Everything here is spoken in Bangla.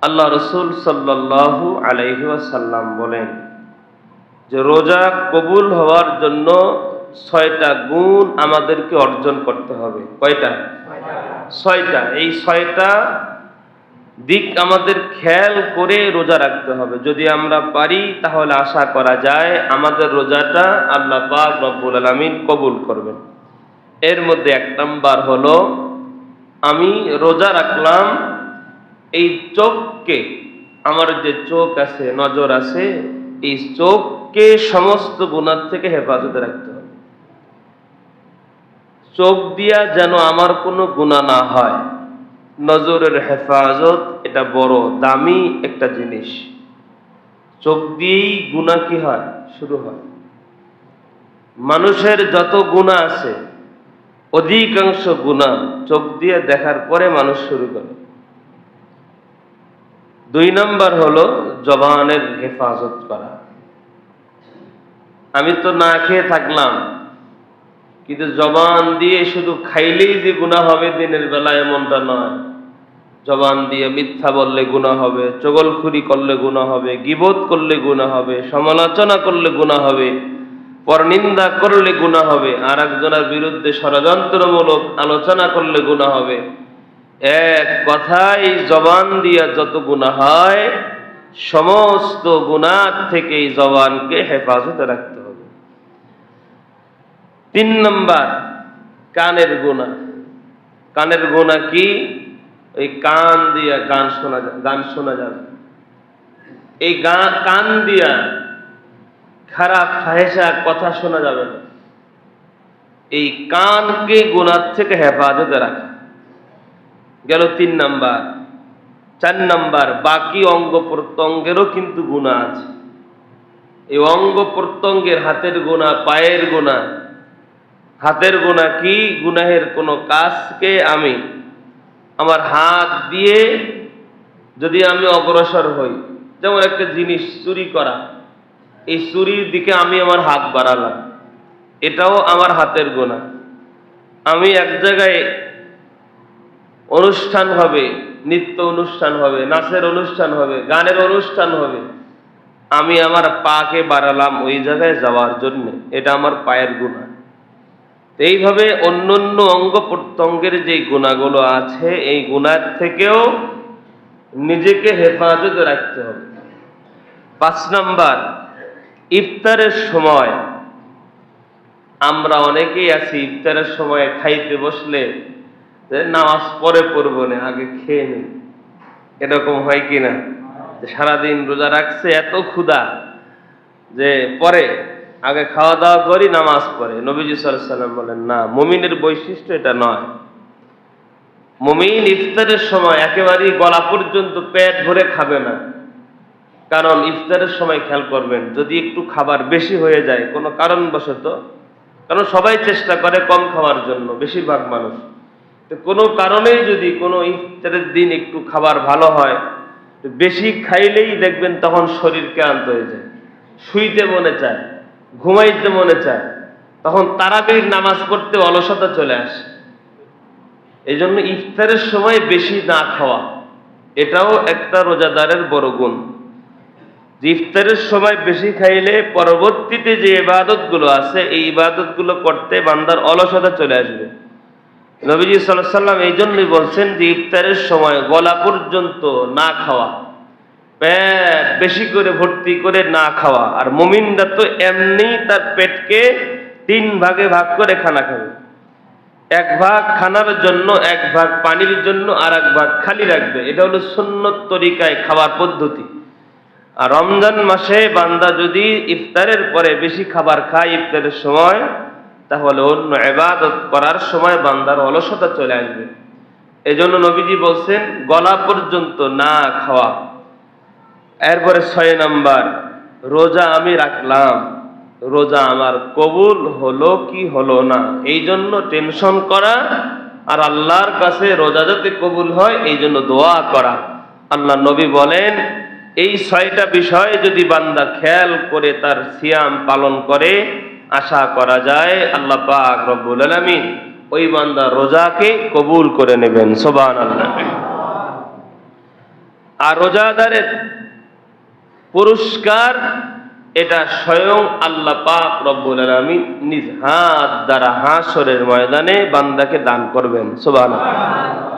আল্লাহ রসুল সাল্লাল্লাহু আলাইহি ওয়াসাল্লাম বলেন যে রোজা কবুল হওয়ার জন্য 6টা গুণ আমাদেরকে অর্জন করতে হবে। কয়টা? 6টা। এই 6টা দিক আমাদের খেয়াল করে রোজা রাখতে হবে। যদি আমরা পারি তাহলে আশা করা যায় আমাদের রোজাটা আল্লাহ পাক রব্বুল আলামিন কবুল করবেন। এর মধ্যে 1 নাম্বার হলো, আমি রোজা রাখলাম, এই চোখকে, আমার যে চোখ আছে, নজর আছে, এই চোখকে সমস্ত গুনাহ থেকে হেফাজতে রাখতে হবে। চোখ দিয়া যেন আমার কোনো গুনাহ না হয়। নজরের হেফাজত এটা বড় দামি একটা জিনিস। চোখ দিয়েই গুনাহ কি হয়? শুরু হয়। মানুষের যত গুনাহ আছে অধিকাংশ গুনাহ চোখ দিয়ে দেখার পরে মানুষ শুরু করে। 2 নাম্বার হলো জবানের হেফাজত করা। আমি তো না খেয়ে থাকলাম, কিন্তু জবান দিয়ে শুধু খাইলেই যে গুনাহ হবে দিনের বেলা এমনটা নয়। জবান দিয়ে মিথ্যা বললে গুনাহ হবে, চগলখুরি করলে গুনাহ হবে, গীবত করলে গুনাহ হবে, সমালোচনা করলে গুনাহ হবে, পরনিন্দা করলে গুনাহ হবে, আর একজনের বিরুদ্ধে ষড়যন্ত্রমূলক আলোচনা করলে গুনাহ হবে। এক কথায় জবান দিয়া যত গুনাহ হয় সমস্ত গুনাহ থেকে এই জবানকে হেফাজতে রাখতে হবে। 3 নাম্বার, কানের গুনাহ। কানের গুনাহ কি? এই কান দিয়া গান শোনা যাবে। এই কান দিয়া খারাপ ফাহেসা কথা শোনা যাবে না। এই কানকে গুনাহ থেকে হেফাজতে রাখা গেল 3 নাম্বার। 4 নাম্বার, বাকি অঙ্গ প্রত্যঙ্গেরও কিন্তু গুনাহ আছে। এই অঙ্গ প্রত্যঙ্গের, হাতের গুনাহ, পায়ের গুনাহ। হাতের গুনাহ কি? গুনাহের কোনো কাজকে আমি আমার হাত দিয়ে যদি আমি অগ্রসর হই, যেমন একটা জিনিস চুরি করা, এই চুরির দিকে আমি আমার হাত বাড়ালাম, এটাও আমার হাতের গুনাহ। আমি এক জায়গায় অনুষ্ঠান হবে, নৃত্য অনুষ্ঠান হবে, নাচের অনুষ্ঠান হবে, গানের অনুষ্ঠান হবে, আমি আমার পাকে বাড়ালাম ওই জায়গায় যাওয়ার জন্য, এটা আমার পায়ের গুনাহ। এইভাবে অন্যান্য অঙ্গ প্রত্যঙ্গের যে গুনাহগুলো আছে এই গুনাহ থেকেও নিজেকে হেফাজতে রাখতে হবে। 5 নাম্বার, ইফতারের সময় আমরা অনেকেই আছি ইফতারের সময় খাইতে বসলে নামাজ পরে পড়বো না, আগে খেয়ে নেই। এরকম হয় কিনা? সারাদিন রোজা রাখছে, এত ক্ষুধা যে পরে আগে খাওয়া দাওয়া করি, নামাজ পড়ে। নবীজি সাল্লাল্লাহু আলাইহি ওয়াসাল্লাম বলেন, না, মুমিনের বৈশিষ্ট্য এটা নয়। মুমিন ইফতারের সময় একেবারেই গলা পর্যন্ত পেট ভরে খাবে না। কারণ ইফতারের সময় খেয়াল করবেন, যদি একটু খাবার বেশি হয়ে যায় কোনো কারণবশত, কারণ সবাই চেষ্টা করে কম খাওয়ার জন্য, বেশিরভাগ মানুষ, কোনো কারণেই যদি কোনো ইফতারের দিন একটু খাবার ভালো হয়, বেশি খাইলেই দেখবেন তখন শরীর ক্লান্ত হয়ে যায়, শুইতে মনে চায়, ঘুমাইতে মনে চায়, তখন তারাবির নামাজ পড়তে অলসতা চলে আসে। এই জন্য ইফতারের সময় বেশি না খাওয়া, এটাও একটা রোজাদারের বড় গুণ। ইফতারের সময় বেশি খাইলে পরবর্তীতে যে ইবাদতগুলো আছে এই ইবাদতগুলো করতে বান্দার অলসতা চলে আসবে। নবীজি সাল্লাল্লাহু আলাইহি ওয়াসাল্লাম এই জন্যই বলছেন যে ইফতারের সময় গলা পর্যন্ত না খাওয়া, পেট বেশি করে ভর্তি করে না খাওয়া। আর মুমিনরা তো এমনি তার পেটকে 3 ভাগে ভাগ করে খানা খাবে। 1 ভাগ খানার জন্য, 1 ভাগ পানির জন্য, আর 1 ভাগ খালি রাখবে। এটা হলো সুন্নত তরিকায় খাওয়ার পদ্ধতি। আর রমজান মাসে বান্দা যদি ইফতারের পরে বেশি খাবার খায় ইফতারের সময়, তাহলে অন্য ইবাদত করার সময় বান্দার অলসতা চলে আসবে। এজন্য নবীজি বলছেন গলা পর্যন্ত না খাওয়া। এরপরে 6 নাম্বার, রোজা আমি রাখলাম, রোজা আমার কবুল হলো কি হলো না, এই জন্য টেনশন করা, আর আল্লাহর কাছে রোজা যাতে কবুল হয় এই জন্য দোয়া করা। আল্লাহ নবী বলেন, এই 6টা বিষয় যদি বান্দা খেয়াল করে তার সিয়াম পালন করে, আশা করা যায় আল্লাহ পাক রব্বুল আলামিন ওই বান্দা রোজাকে কবুল করে নেবেন। সুবহানাল্লাহ। আর রোজাদারের পুরস্কার এটা স্বয়ং আল্লাহ পাক রব্বুল আলামিন নিজ হাত দ্বারা হাসরের ময়দানে বান্দাকে দান করবেন। সুবহানাল্লাহ।